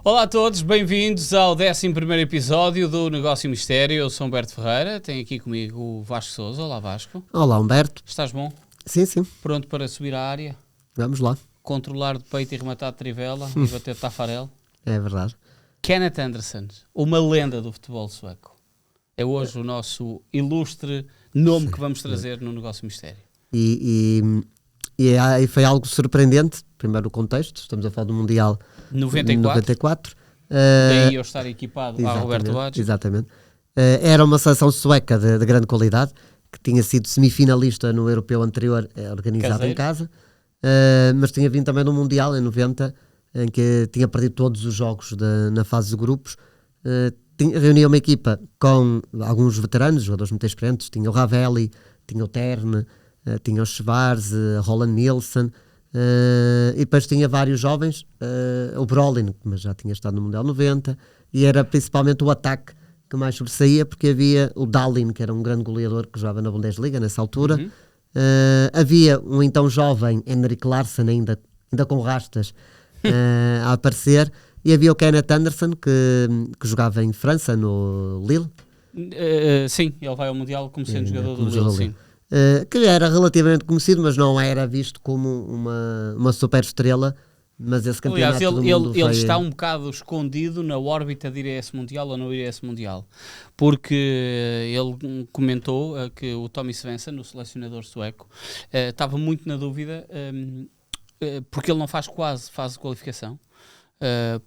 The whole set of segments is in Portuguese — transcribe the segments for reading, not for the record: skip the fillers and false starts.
Olá a todos, bem-vindos ao 11º episódio do Negócio Mistério. Eu sou Humberto Ferreira, tenho aqui comigo o Vasco Sousa. Olá Vasco. Olá Humberto. Estás bom? Sim, sim. Pronto para subir à área? Vamos lá. Controlar de peito e rematar de trivela e bater de tafarel? É verdade. Kenneth Anderson, uma lenda do futebol sueco. É hoje o nosso ilustre nome que vamos trazer no Negócio Mistério. E foi algo surpreendente. Primeiro o contexto, estamos a falar do Mundial 94. Daí eu estar equipado a Roberto Baggio. Exatamente. Era uma seleção sueca de grande qualidade, que tinha sido semifinalista no europeu anterior, organizado Caseiro. em casa, mas tinha vindo também no Mundial em 90, em que tinha perdido todos os jogos na fase de grupos. Reunia uma equipa com alguns veteranos, jogadores muito experientes. Tinha o Ravelli, tinha o Terne, tinha o Schwarz, Roland Nielsen, e depois tinha vários jovens, o Brolin, mas já tinha estado no Mundial 90, e era principalmente o ataque que mais sobressaía, porque havia o Dahlin, que era um grande goleador que jogava na Bundesliga nessa altura. Havia um então jovem Henrik Larsson, ainda com rastas, a aparecer, e havia o Kenneth Anderson, que jogava em França, no Lille. Sim, ele vai ao Mundial como sendo jogador do jogador Lille, sim. Que era relativamente conhecido, mas não era visto como uma super estrela. Mas esse campeonato Aliás, do mundo ele está um bocado escondido na órbita de ir a esse Mundial ou não ir a esse Mundial, porque ele comentou que o Tommy Svensson, o selecionador sueco, estava muito na dúvida, porque ele não faz quase fase de qualificação,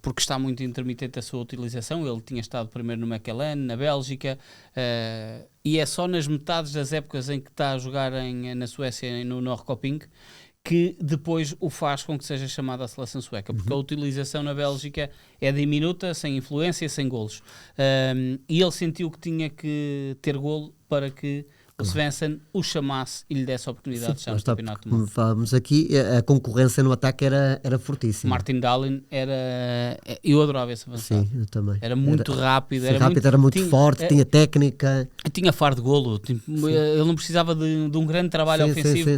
porque está muito intermitente a sua utilização. Ele tinha estado primeiro no Mechelen, na Bélgica, e é só nas metades das épocas em que está a jogar na Suécia e no Norrköping que depois o faz com que seja chamada a seleção sueca, porque a utilização na Bélgica é diminuta, sem influência, sem golos. E ele sentiu que tinha que ter golo para que o Svensson o chamasse e lhe desse a oportunidade de estar no campeonato do mundo. Falamos aqui, a concorrência no ataque era fortíssima. Martin Dahlin eu adorava esse avançado. Sim, eu também. Era muito rápido. Era muito forte, tinha técnica. Tinha faro de golo. Ele não precisava de um grande trabalho ofensivo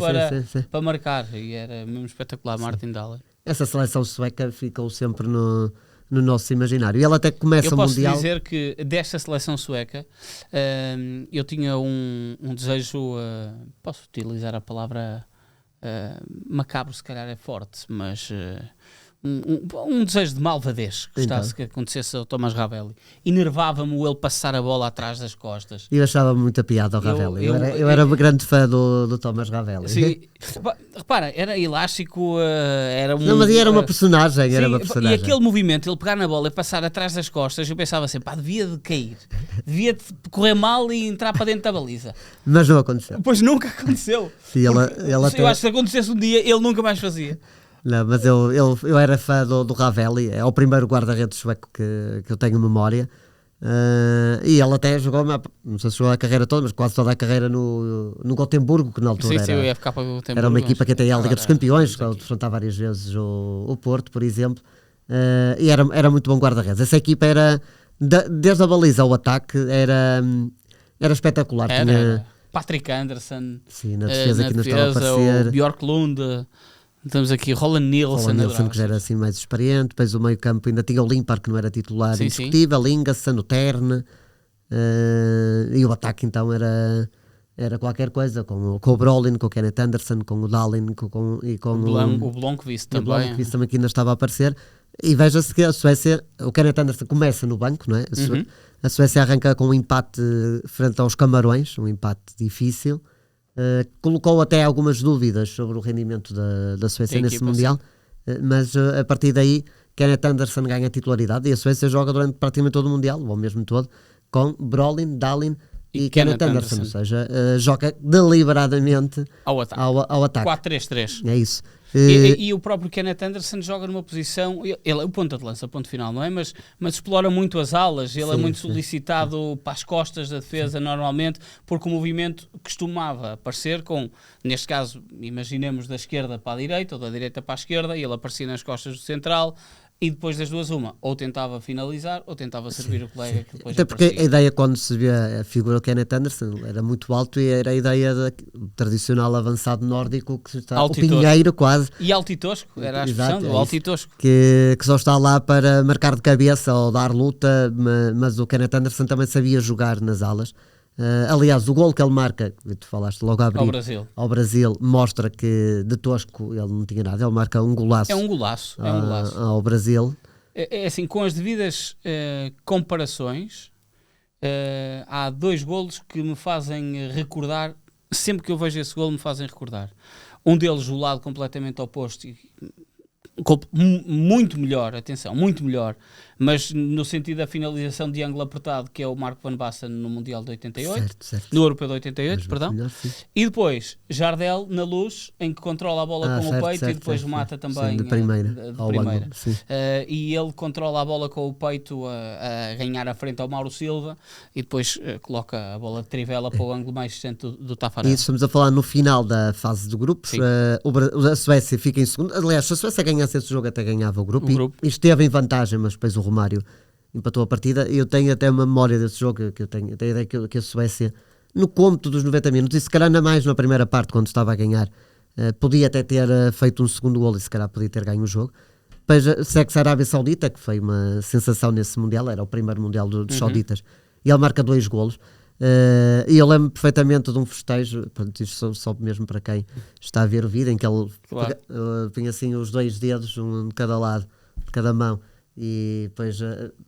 para marcar. E era mesmo espetacular, Martin Dahlin. Essa seleção sueca ficou sempre no nosso imaginário. E ela até começa o Mundial... Eu posso dizer que desta seleção sueca eu tinha um desejo, posso utilizar a palavra macabro, se calhar é forte, mas um desejo de malvadez que gostasse que acontecesse ao Thomas Ravelli. Enervava-me ele passar a bola atrás das costas. Eu achava muita piada ao Ravelli. Eu era grande fã do Thomas Ravelli. Sim, repara, era elástico, Não, mas era uma personagem. E aquele movimento, ele pegar na bola e passar atrás das costas, eu pensava assim, devia de cair, devia de correr mal e entrar para dentro da baliza. Mas não aconteceu. Pois nunca aconteceu. Eu acho que se acontecesse um dia, ele nunca mais fazia. Não, mas eu era fã do Ravelli, é o primeiro guarda-redes sueco que eu tenho memória, e ele até jogou, não sei se jogou a carreira toda, mas quase toda a carreira no Gotemburgo, que na altura era uma equipa que até ia à Liga dos Campeões, que defrontar várias vezes o Porto, por exemplo, e era muito bom guarda-redes. Essa equipa era, desde a baliza ao ataque, era espetacular. Tinha Patrick Anderson, sim, na defesa que não estava a aparecer, o Bjorklund. Estamos aqui, Roland Nielsen, que já era assim mais experiente. Depois o meio campo ainda tinha o Limpar, que não era titular indiscutível, Ingasson, o Terne, e o ataque então era qualquer coisa, com o Brolin, com o Kenneth Anderson, com o Dahlin o Blomqvist também. O Blomqvist também que ainda estava a aparecer. E veja-se que a Suécia, o Kenneth Anderson começa no banco, não é? A Suécia arranca com um empate frente aos Camarões, um empate difícil. Colocou até algumas dúvidas sobre o rendimento da Suécia nesse Mundial, mas a partir daí Kenneth Anderson ganha a titularidade e a Suécia joga durante praticamente todo o Mundial, ou mesmo todo, com Brolin, Dahlin e Kenneth Anderson. Ou seja, joga deliberadamente ao ataque. 4-3-3. É isso. E o próprio Kenneth Anderson joga numa posição, ele é o ponta de lança, ponto final, não é? Mas explora muito as alas, ele é muito solicitado para as costas da defesa normalmente, porque o movimento costumava aparecer neste caso, imaginemos da esquerda para a direita ou da direita para a esquerda, e ele aparecia nas costas do central, e depois das duas ou tentava finalizar ou tentava servir o colega que depois Até porque aparecia. a ideia, quando se vê a figura do Kenneth Anderson, era muito alto e era a ideia do tradicional avançado nórdico que está Alto o e tosco. pinheiro quase, E alto e tosco, era a expressão Exato, do é alto isso. e tosco. que só está lá para marcar de cabeça ou dar luta, mas o Kenneth Anderson também sabia jogar nas alas. Aliás, o gol que ele marca, tu falaste logo a abrir, ao Brasil, mostra que de tosco ele não tinha nada, ele marca um golaço, É um golaço, é um golaço. ao Brasil. É assim, com as devidas comparações, há 2 golos que me fazem recordar, sempre que eu vejo esse golo me fazem recordar. Um deles o lado completamente oposto, muito melhor, atenção, muito melhor, mas no sentido da finalização de ângulo apertado, que é o Marco Van Basten no Mundial de 88, Certo. no Europeu de 88, Mas perdão. melhor, sim. E depois Jardel na Luz, em que controla a bola com o peito e depois mata também de primeira. de Ao primeira. ângulo, sim. E ele controla a bola com o peito a ganhar a frente ao Mauro Silva e depois coloca a bola de trivela para o ângulo mais distante do Taffarel. E estamos a falar no final da fase de grupos. Sim. A Suécia fica em segundo. Aliás, se a Suécia ganhasse esse jogo, até ganhava o grupo. O grupo. E esteve em vantagem, mas depois o Romário empatou a partida. Eu tenho até uma memória desse jogo, que eu tenho a ideia que a Suécia, no cômputo dos 90 minutos, e se calhar ainda mais na primeira parte, quando estava a ganhar, podia até ter feito um segundo golo e se calhar podia ter ganho o jogo. Depois segue-se a Arábia Saudita, que foi uma sensação nesse Mundial, era o primeiro Mundial dos Sauditas, e ele marca 2 golos. E eu lembro perfeitamente de um festejo, pronto, isto só mesmo para quem está a ver o vídeo, em que ele punha assim os 2 dedos, um de cada lado, de cada mão, e depois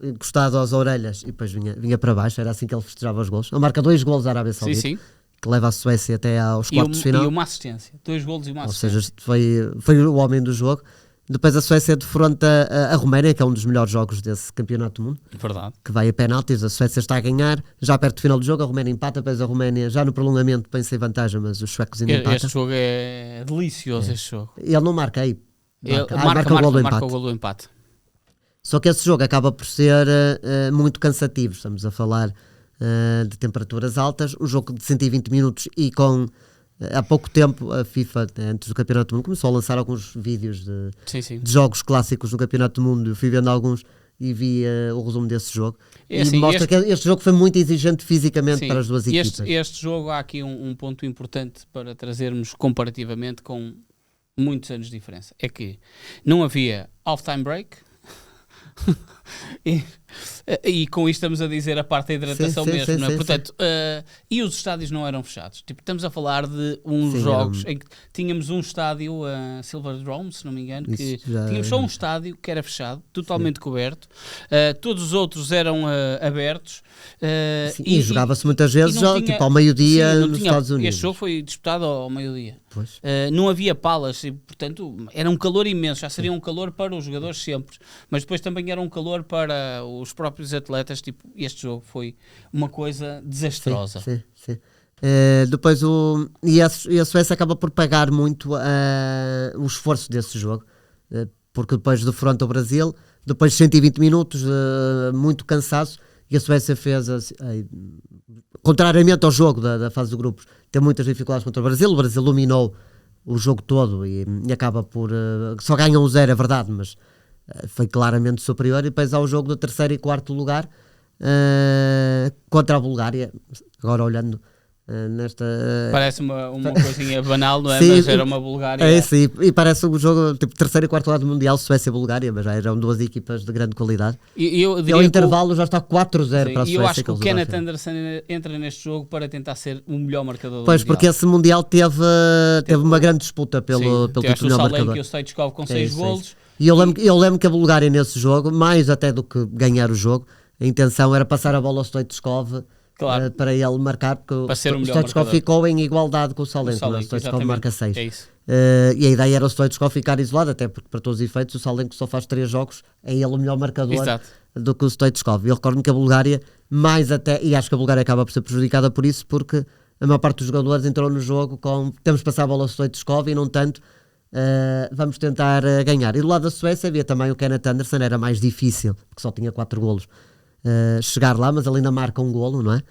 encostado às orelhas, e depois vinha para baixo. Era assim que ele festejava os golos. Ele marca 2 golos à Arábia Saudita, Sim. que leva a Suécia até aos quartos de final. E uma assistência, 2 golos e uma Ou assistência. seja, foi o homem do jogo. Depois a Suécia defronta a Roménia, que é um dos melhores jogos desse campeonato do mundo, Verdade. que vai a penaltis. A Suécia está a ganhar, já perto do final do jogo, a Roménia empata, depois a Roménia já no prolongamento põe-se em vantagem, mas os suecos ainda empatam. Este jogo é delicioso, este jogo. Ele não marca aí. Marca o gol do marca empate. o gol do empate. Só que esse jogo acaba por ser muito cansativo. Estamos a falar de temperaturas altas, um jogo de 120 minutos e com... Há pouco tempo a FIFA, antes do Campeonato do Mundo, começou a lançar alguns vídeos de jogos clássicos no Campeonato do Mundo. Eu fui vendo alguns e vi o resumo desse jogo. E mostra que este jogo foi muito exigente fisicamente para as duas equipas. Este jogo, há aqui um ponto importante para trazermos comparativamente com muitos anos de diferença. É que não havia halftime break e com isto estamos a dizer a parte da hidratação mesmo, não é? Portanto, e os estádios não eram fechados. Tipo, estamos a falar de uns jogos em que tínhamos um estádio, Silverdome, se não me engano, que tínhamos só um estádio que era fechado, totalmente coberto, todos os outros eram abertos. E jogava-se muitas vezes tipo, ao meio-dia nos Estados Unidos. Este jogo foi disputado ao meio-dia. Não havia palas e, portanto, era um calor imenso. Já seria um calor para os jogadores sempre, mas depois também era um calor para os próprios atletas. Tipo, este jogo foi uma coisa desastrosa. Sim. Depois e a Suécia acaba por pagar muito o esforço desse jogo, porque depois defronta o Brasil, depois de 120 minutos, muito cansaço, e a Suécia fez, contrariamente ao jogo da fase de grupos, tem muitas dificuldades contra o Brasil dominou o jogo todo e acaba por... só ganha 1-0, é verdade, mas foi claramente superior. E depois há o jogo do 3º e 4º lugar contra a Bulgária. Agora olhando nesta... Parece uma coisinha banal, não é? Sim, mas era uma Bulgária... sim, e parece um jogo tipo 3º e 4º lugar do Mundial, Suécia-Bulgária, mas já eram 2 equipas de grande qualidade. E ao intervalo já está 4-0 para a Suécia. E eu acho que o Kenneth Anderson entra neste jogo para tentar ser o melhor marcador do Pois, Mundial. porque esse Mundial teve uma grande disputa pelo título melhor marcador. E o Stoichkov com 6 golos. E eu lembro que a Bulgária nesse jogo, mais até do que ganhar o jogo, a intenção era passar a bola ao Stoichkov, para ele marcar, porque o Stoichkov ficou em igualdade com o Salenko. O Stoichkov marca 6. É isso. E a ideia era o Stoichkov ficar isolado, até porque para todos os efeitos o Salenko só faz 3 jogos, é ele o melhor marcador do que o Stoichkov. Eu recordo-me que a Bulgária, mais até, e acho que a Bulgária acaba por ser prejudicada por isso, porque a maior parte dos jogadores entrou no jogo com temos de passar a bola ao Stoichkov e não tanto, vamos tentar ganhar. E do lado da Suécia havia também o Kenneth Anderson, era mais difícil, porque só tinha 4 golos. Chegar lá, mas ele ainda marca um golo, não é?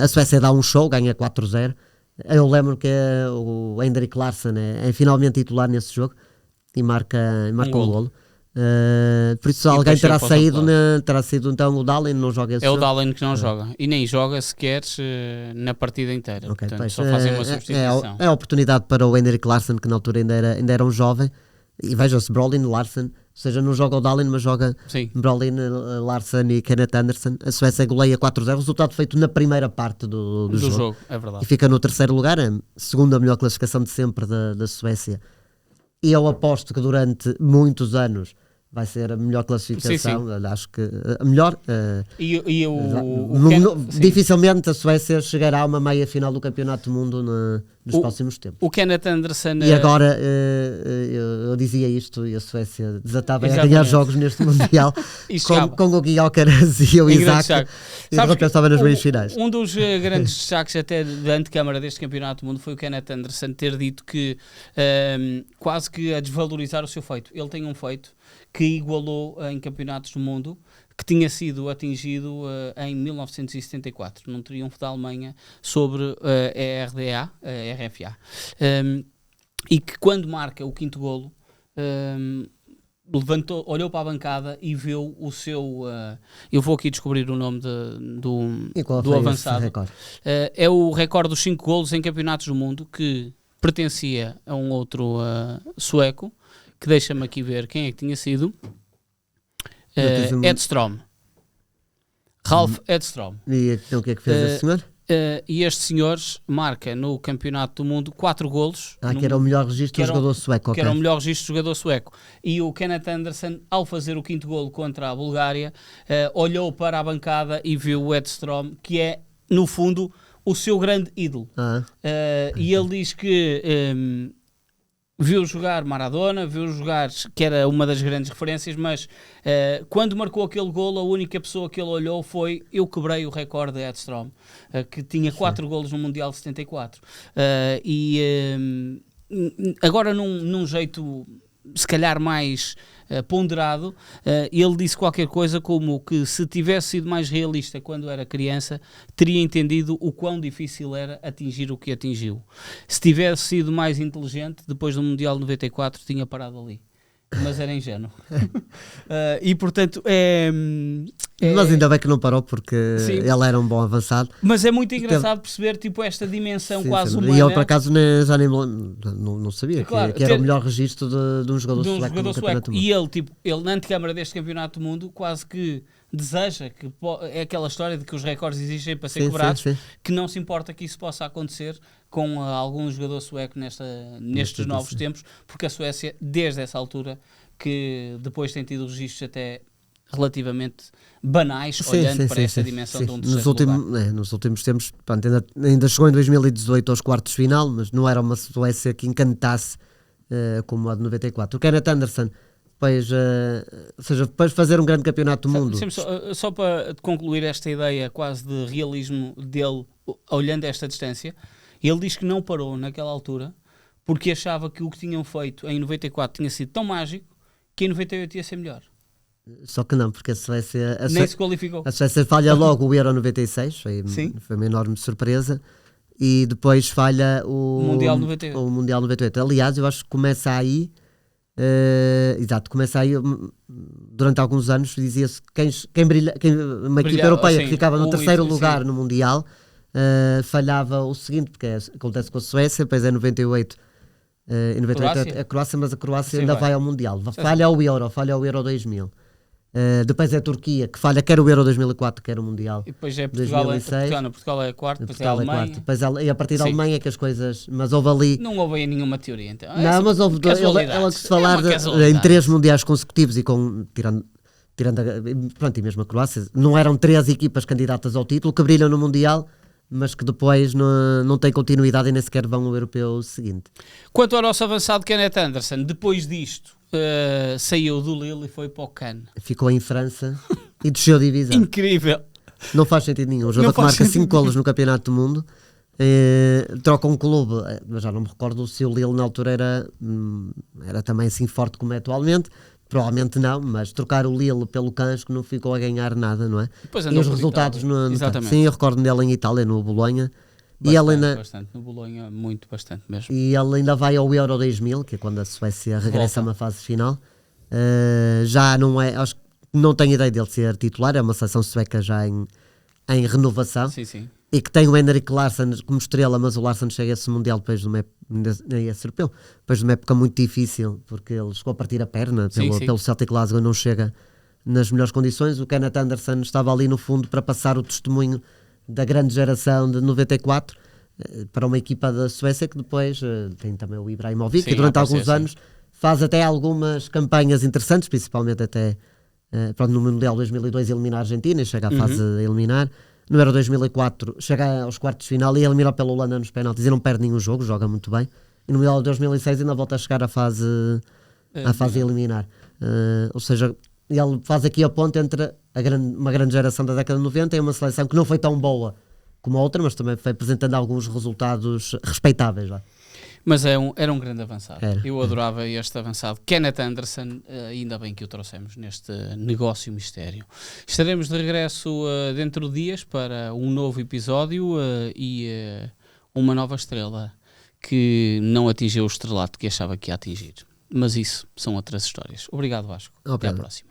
A Suécia dá um show, ganha 4-0. Eu lembro que o Henrik Larsson é finalmente titular nesse jogo e marca um golo. Por isso alguém depois terá sempre para os saído, outros terá sido então o Dallin, não joga esse É o jogo. Dallin que não joga. E nem joga sequer na partida inteira. Ok, Portanto, pois, só fazem uma substituição. é a oportunidade para o Henrik Larsson, que na altura ainda era um jovem. E veja-se, Brolin, Larsson, ou seja, não joga o Dallin, mas joga Sim. Brolin, Larsson e Kenneth Anderson. A Suécia goleia 4-0, resultado feito na primeira parte do jogo. É verdade. E fica no terceiro lugar, a segunda melhor classificação de sempre da Suécia. E eu aposto que durante muitos anos vai ser a melhor classificação. Sim. Acho que a melhor. Dificilmente a Suécia chegará a uma meia final do Campeonato do Mundo nos próximos tempos. O Kenneth Anderson. E agora eu dizia isto e a Suécia desatava a Exatamente. ganhar jogos neste Mundial com o Guiocas e o Isaac. E de repente estava nas meias finais. Um dos grandes destaques até da antecâmara deste Campeonato do Mundo foi o Kenneth Anderson ter dito que quase que a desvalorizar o seu feito. Ele tem um feito que igualou em campeonatos do mundo, que tinha sido atingido em 1974, num triunfo da Alemanha sobre a RFA. E que quando marca o quinto golo, levantou, olhou para a bancada e viu o seu... eu vou aqui descobrir o nome do avançado. É o recorde dos 5 golos em campeonatos do mundo, que pertencia a um outro sueco, que deixa-me aqui ver quem é que tinha sido. Edström. Ralf Edström. E então o que é que fez esse senhor? E este senhor marca no Campeonato do Mundo 4 golos. Que era o melhor registro do jogador sueco. Que era o melhor registro do jogador sueco. E o Kenneth Anderson, ao fazer o quinto golo contra a Bulgária, olhou para a bancada e viu o Edström, que é, no fundo, o seu grande ídolo. E ele diz que viu jogar Maradona, viu jogar, que era uma das grandes referências, mas quando marcou aquele golo, a única pessoa que ele olhou foi: eu quebrei o recorde de Edström, que tinha 4 golos no Mundial de 74. Agora num jeito se calhar mais ponderado, ele disse qualquer coisa como que se tivesse sido mais realista quando era criança, teria entendido o quão difícil era atingir o que atingiu. Se tivesse sido mais inteligente, depois do Mundial 94 tinha parado ali. Mas era ingênuo. E portanto mas ainda bem que não parou, porque ele era um bom avançado. Mas é muito engraçado perceber tipo, esta dimensão quase humana. E eu por acaso já nem não sabia que era o melhor registro de um jogador sueco. E ele na antecâmara deste Campeonato do Mundo quase que deseja, que é aquela história de que os recordes existem para ser quebrados, que não se importa que isso possa acontecer com algum jogador sueco nestes novos tempos, porque a Suécia, desde essa altura, que depois tem tido registros até relativamente banais, olhando para essa dimensão de um terceiro lugar. Nos últimos tempos, ainda chegou em 2018 aos quartos de final, mas não era uma Suécia que encantasse como a de 94. O Kenneth Anderson, depois de fazer um grande campeonato do mundo... Só para concluir esta ideia quase de realismo dele, olhando a esta distância, ele diz que não parou naquela altura porque achava que o que tinham feito em 94 tinha sido tão mágico que em 98 ia ser melhor. Só que não, porque a Suécia... Nem se qualificou. A Suécia falha logo o Euro 96, foi uma enorme surpresa, e depois falha o Mundial 98. O Mundial 98. Aliás, eu acho que começa aí... começa aí durante alguns anos dizia-se uma equipe europeia que ficava no terceiro lugar no Mundial falhava o seguinte, porque acontece com a Suécia, depois é 98 em 98 a Croácia, mas a Croácia ainda vai ao Mundial, falha o Euro 2000. Depois é a Turquia, que falha quer o Euro 2004, quer o Mundial. E depois é Portugal, 2006. Portugal é quarto, depois é a Alemanha. Depois e a partir da Alemanha é que as coisas... Mas houve ali... Não houve aí nenhuma teoria, então. Não, mas houve... Ela que se falar em 3 mundiais consecutivos e com... Tirando pronto, e mesmo a Croácia, não eram 3 equipas candidatas ao título que brilham no Mundial, mas que depois não têm continuidade e nem sequer vão ao europeu seguinte. Quanto ao nosso avançado Kenneth Anderson, depois disto, saiu do Lille e foi para o Cannes. Ficou em França e desceu divisão. Incrível! Não faz sentido nenhum. O jogador que marca 5 golos no Campeonato do Mundo, troca um clube, mas já não me recordo se o Lille na altura era também assim forte como é atualmente. Provavelmente não, mas trocar o Lille pelo Cannes, que não ficou a ganhar nada, não é? E os resultados no sim, eu recordo-me dele em Itália, no Bolonha. Bastante, no Bolonha, bastante mesmo. E ele ainda vai ao Euro 2000, que é quando a Suécia regressa a uma fase final. Já não é, acho que não tenho ideia dele ser titular, é uma seleção sueca já em renovação. Sim, sim. E que tem o Henrik Larsson como estrela, mas o Larsson chega a esse Mundial depois de uma época muito difícil, porque ele chegou a partir a perna pelo Celtic Glasgow, não chega nas melhores condições. O Kenneth Anderson estava ali no fundo para passar o testemunho da grande geração de 94 para uma equipa da Suécia que depois tem também o Ibrahimovic, que durante alguns anos faz até algumas campanhas interessantes, principalmente até no Mundial 2002 eliminar a Argentina e chega à fase a eliminar. No Euro 2004 chega aos quartos de final e elimina pela Holanda nos penaltis e não perde nenhum jogo, joga muito bem. E no Mundial 2006 ainda volta a chegar à fase a eliminar. Ou seja, ele faz aqui a ponte entre uma grande geração da década de 90 e uma seleção que não foi tão boa como a outra, mas também foi apresentando alguns resultados respeitáveis lá. Mas era um grande avançado. Eu adorava este avançado. Kenneth Anderson, ainda bem que o trouxemos neste negócio mistério. Estaremos de regresso dentro de dias para um novo episódio e uma nova estrela que não atingiu o estrelato que achava que ia atingir. Mas isso são outras histórias. Obrigado, Vasco. Até à próxima.